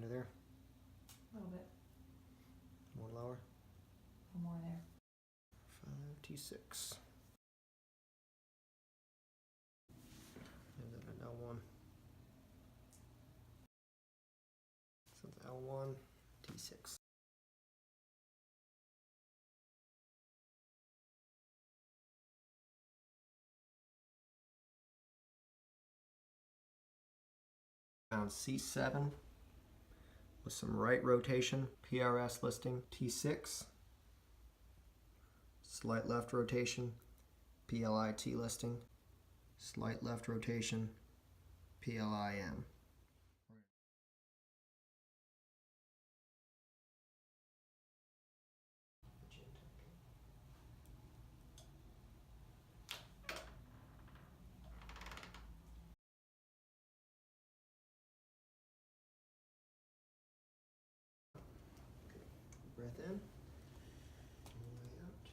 under there? A little bit. More lower? More there. 5T6. And then an L1. So it's L1, T6. Found C7 with some right rotation, PRS listing, T6, slight left rotation, PLIT listing, slight left rotation, PLIM. Breath in. Way out.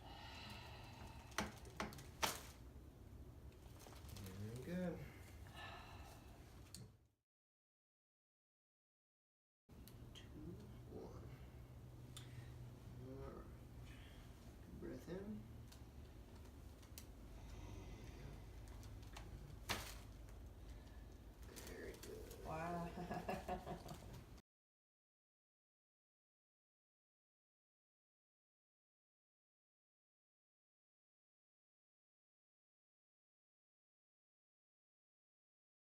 Very good. 2, 1. All right. Breath in.